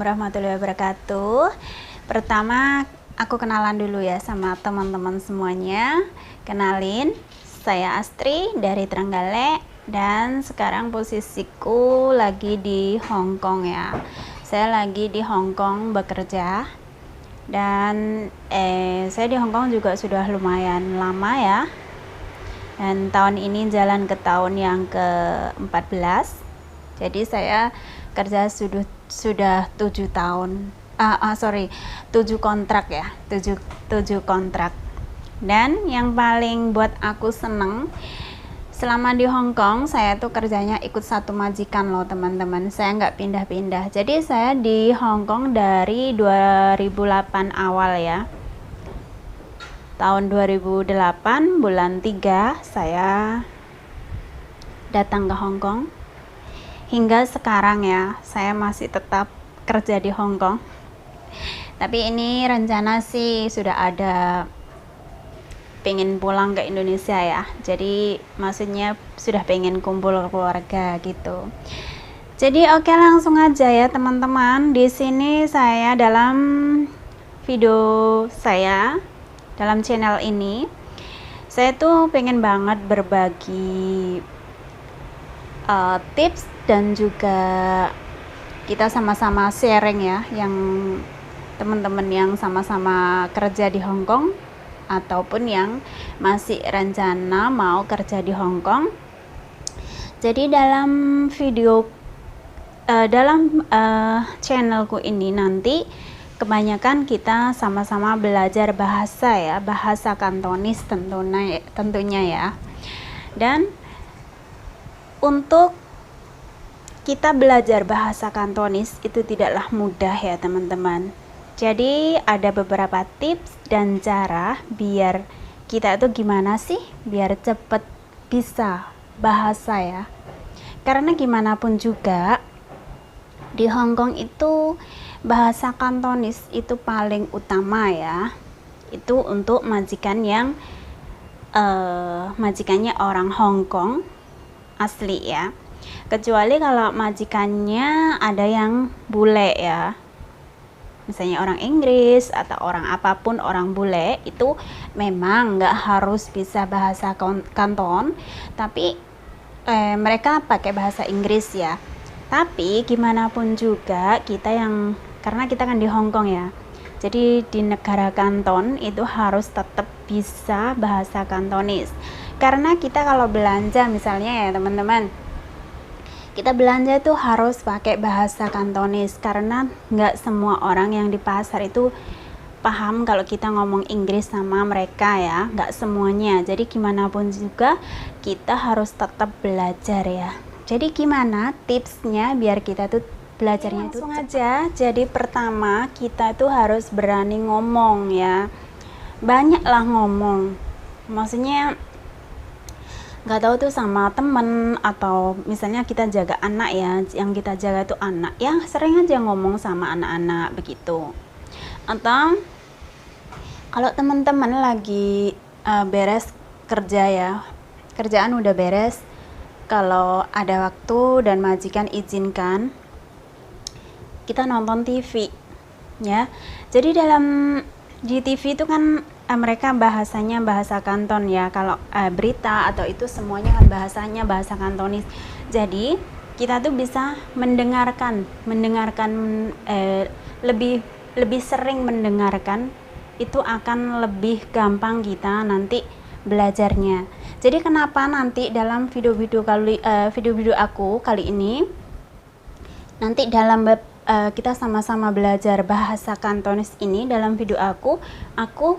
warahmatullahi wabarakatuh. Pertama, aku kenalan dulu ya sama teman-teman semuanya. Kenalin, saya Astri dari Trenggalek dan sekarang posisiku lagi di Hong Kong ya. Saya lagi di Hong Kong bekerja dan saya di Hong Kong juga sudah lumayan lama ya. Dan tahun ini jalan ke tahun yang ke-14. Jadi saya kerja sudah 7 tahun. 7 kontrak ya. 7 kontrak. Dan yang paling buat aku seneng selama di Hong Kong, saya tuh kerjanya ikut satu majikan loh teman-teman. Saya nggak pindah-pindah. Jadi saya di Hong Kong dari 2008 awal ya. Tahun 2008 bulan 3 saya datang ke Hong Kong. Hingga sekarang ya, saya masih tetap kerja di Hong Kong. Tapi ini rencana sih sudah ada pengen pulang ke Indonesia ya. Jadi maksudnya sudah pengen kumpul keluarga gitu. Jadi oke, langsung aja ya teman-teman. Di sini saya dalam video saya dalam channel ini, saya tuh pengen banget berbagi tips dan juga kita sama-sama sharing ya, yang teman-teman yang sama-sama kerja di Hong Kong ataupun yang masih rencana mau kerja di Hong Kong. Jadi dalam video channelku ini nanti kebanyakan kita sama-sama belajar bahasa ya, bahasa Kantonis tentunya ya. Dan untuk kita belajar bahasa Kantonis itu tidaklah mudah ya teman-teman. Jadi ada beberapa tips dan cara biar kita itu gimana sih biar cepet bisa bahasa ya. Karena gimana pun juga di Hong Kong itu bahasa Kantonis itu paling utama ya. Itu untuk majikan yang majikannya orang Hong Kong asli ya. Kecuali kalau majikannya ada yang bule ya. Misalnya orang Inggris atau orang apapun, orang bule itu memang nggak harus bisa bahasa Kanton, tapi mereka pakai bahasa Inggris ya. Tapi gimana pun juga karena kita kan di Hong Kong ya, jadi di negara Kanton itu harus tetap bisa bahasa Kantonis. Karena kita kalau belanja misalnya ya teman-teman, kita belanja itu harus pakai bahasa Kantonis karena nggak semua orang yang di pasar itu paham kalau kita ngomong Inggris sama mereka ya, nggak semuanya. Jadi gimana pun juga kita harus tetap belajar ya. Jadi gimana tipsnya biar kita tuh belajarnya itu langsung aja. Jadi pertama kita tuh harus berani ngomong ya, banyaklah ngomong. Maksudnya nggak tahu tuh sama temen atau misalnya kita jaga anak ya, yang kita jaga tuh anak ya, sering aja ngomong sama anak-anak begitu. Atau kalau teman-teman lagi beres kerja ya, kerjaan udah beres, kalau ada waktu dan majikan izinkan, kita nonton TV ya. Jadi di TV itu kan mereka bahasanya bahasa Kanton ya. Kalau berita atau itu semuanya kan bahasanya bahasa Kantonis. Jadi kita tuh bisa mendengarkan lebih sering mendengarkan, itu akan lebih gampang kita nanti belajarnya. Jadi kenapa nanti dalam video-video aku kali ini nanti dalam kita sama-sama belajar bahasa Kantonis ini, dalam video aku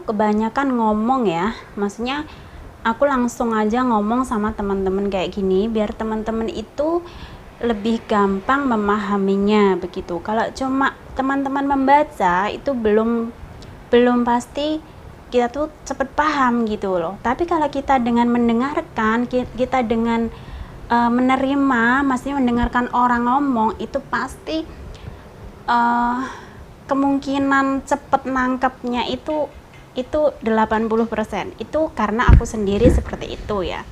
kebanyakan ngomong ya. Maksudnya aku langsung aja ngomong sama teman-teman kayak gini biar teman-teman itu lebih gampang memahaminya begitu. Kalau cuma teman-teman membaca itu belum pasti kita tuh cepet paham gitu loh. Tapi kalau kita dengan mendengarkan, kita dengan menerima, maksudnya mendengarkan orang ngomong, itu pasti kemungkinan cepet nangkepnya itu 80%. Itu karena aku sendiri seperti itu ya.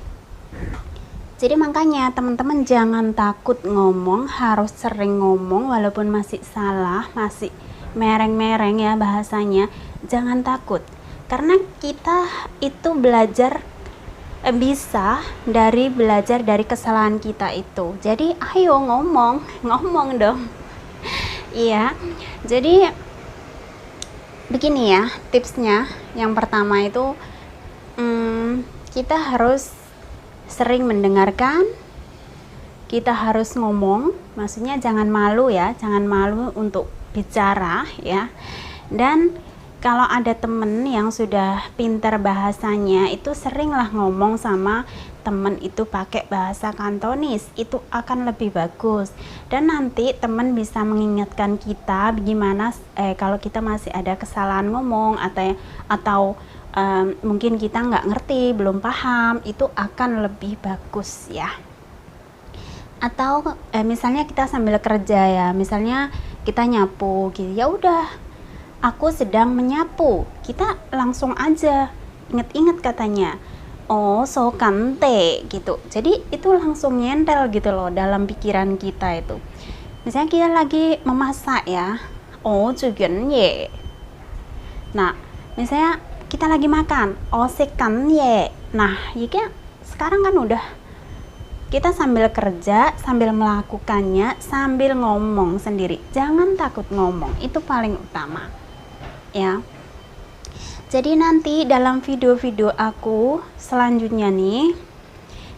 Jadi makanya teman-teman jangan takut ngomong, harus sering ngomong walaupun masih salah, masih mereng-mereng ya bahasanya. Jangan takut, karena kita itu bisa belajar dari kesalahan kita itu. Jadi ayo ngomong dong. Iya, jadi begini ya tipsnya. Yang pertama itu kita harus sering mendengarkan, kita harus ngomong, maksudnya jangan malu ya, jangan malu untuk bicara ya. Dan kalau ada temen yang sudah pintar bahasanya, itu seringlah ngomong sama temen itu pakai bahasa Kantonis, itu akan lebih bagus. Dan nanti temen bisa mengingatkan kita bagaimana kalau kita masih ada kesalahan ngomong atau mungkin kita nggak ngerti, belum paham, itu akan lebih bagus ya. Atau misalnya kita sambil kerja ya, misalnya kita nyapu gitu, ya udah aku sedang menyapu, kita langsung aja inget-inget katanya, oh so kante gitu. Jadi itu langsung nyentel gitu loh dalam pikiran kita itu. Misalnya kita lagi memasak ya, oh jugen ye. Nah misalnya kita lagi makan, oh sekan ye. Nah ya sekarang kan udah kita sambil kerja, sambil melakukannya, sambil ngomong sendiri. Jangan takut ngomong, itu paling utama ya. Jadi nanti dalam video-video aku selanjutnya nih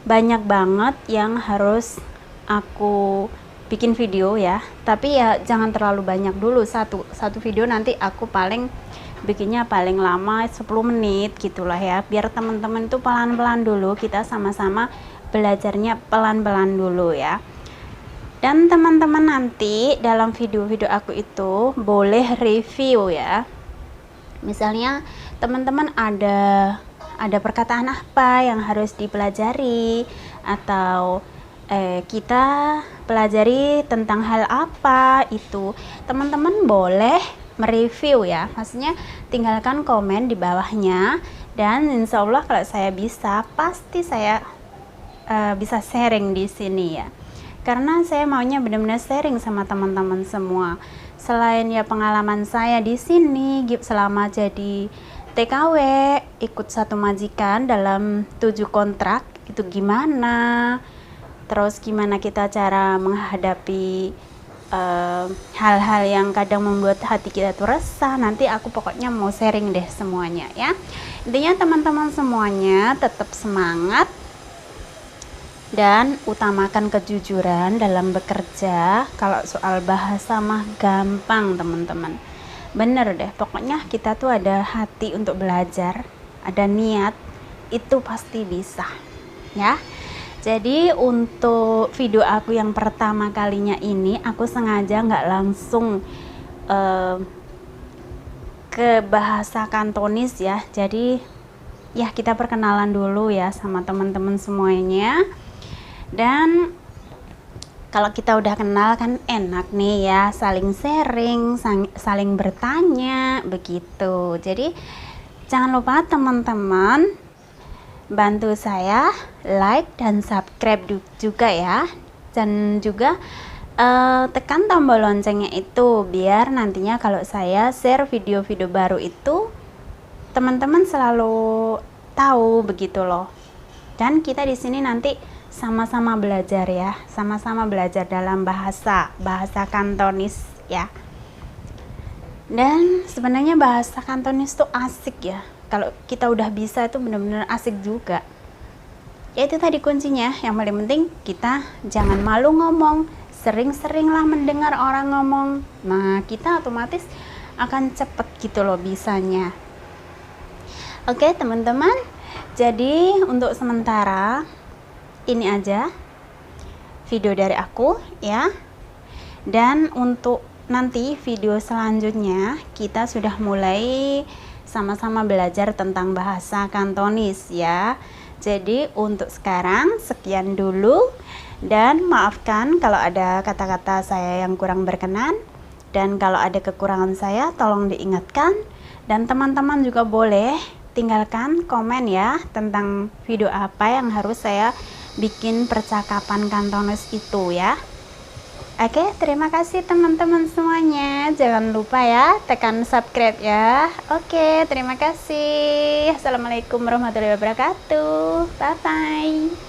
banyak banget yang harus aku bikin video ya, tapi ya jangan terlalu banyak dulu. Satu video nanti aku bikinnya paling lama 10 menit gitulah ya, biar teman-teman tuh pelan-pelan dulu, kita sama-sama belajarnya pelan-pelan dulu ya. Dan teman-teman nanti dalam video-video aku itu boleh review ya. Misalnya teman-teman ada perkataan apa yang harus dipelajari, atau kita pelajari tentang hal apa, itu teman-teman boleh mereview ya. Maksudnya tinggalkan komen di bawahnya, dan insya Allah kalau saya bisa, pasti saya bisa sharing di sini ya. Karena saya maunya benar-benar sharing sama teman-teman semua. Selain ya pengalaman saya di sini selama jadi TKW, ikut satu majikan dalam 7 kontrak, itu gimana, terus gimana kita cara menghadapi hal-hal yang kadang membuat hati kita tuh resah. Nanti aku pokoknya mau sharing deh semuanya ya. Intinya teman-teman semuanya tetap semangat dan utamakan kejujuran dalam bekerja. Kalau soal bahasa mah gampang teman-teman, bener deh, pokoknya kita tuh ada hati untuk belajar, ada niat, itu pasti bisa ya. Jadi untuk video aku yang pertama kalinya ini, aku sengaja nggak langsung ke bahasa Kantonis ya. Jadi ya kita perkenalan dulu ya sama teman-teman semuanya. Dan kalau kita udah kenal kan enak nih ya, saling sharing, saling bertanya begitu. Jadi jangan lupa teman-teman bantu saya like dan subscribe juga ya, dan juga tekan tombol loncengnya itu, biar nantinya kalau saya share video-video baru itu teman-teman selalu tahu begitu loh. Dan kita di sini nanti sama-sama belajar ya, sama-sama belajar dalam bahasa Kantonis ya. Dan sebenarnya bahasa Kantonis tuh asik ya, kalau kita udah bisa itu benar-benar asik juga ya. Itu tadi kuncinya, yang paling penting kita jangan malu ngomong, sering-seringlah mendengar orang ngomong. Nah kita otomatis akan cepet gitu loh bisanya. Oke teman-teman, jadi untuk sementara ini aja video dari aku ya. Dan untuk nanti video selanjutnya kita sudah mulai sama-sama belajar tentang bahasa Kantonis ya. Jadi untuk sekarang sekian dulu, dan maafkan kalau ada kata-kata saya yang kurang berkenan, dan kalau ada kekurangan saya tolong diingatkan. Dan teman-teman juga boleh tinggalkan komen ya tentang video apa yang harus saya bikin percakapan Kantones itu ya. Oke, terima kasih teman-teman semuanya. Jangan lupa ya, tekan subscribe ya. Oke, terima kasih. Assalamualaikum warahmatullahi wabarakatuh. Bye-bye.